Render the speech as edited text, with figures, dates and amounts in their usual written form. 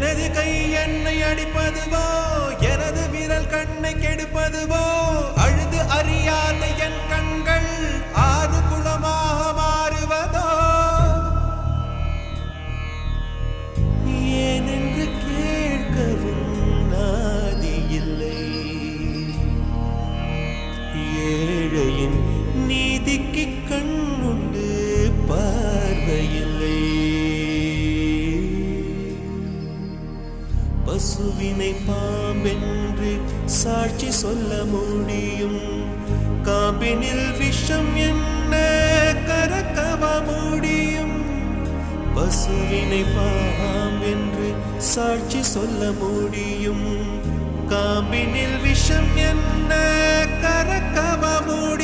எனது கை என்னை அடிப்பதுவோ எனது விரல் கண்ணை கெடுப்பதுவோ அழுது அறியாத என் கண்கள் ஆறு குளமாக மாறுவதோ ஏனென்று கேட்கவும் நாதி இல்லை ஏழையின் நீதிக்கு கண்ணுண்டு பார்வையில்லை பசுவினை பாம்பென்று சாட்சி சொல்ல முடியும் காம்பினில் விஷம் என்ன கரக்கவ முடியும் பசுவினை பாம்பென்று சாட்சி சொல்ல முடியும் காம்பினில் விஷம் என்ன கரக்கவ முடியும்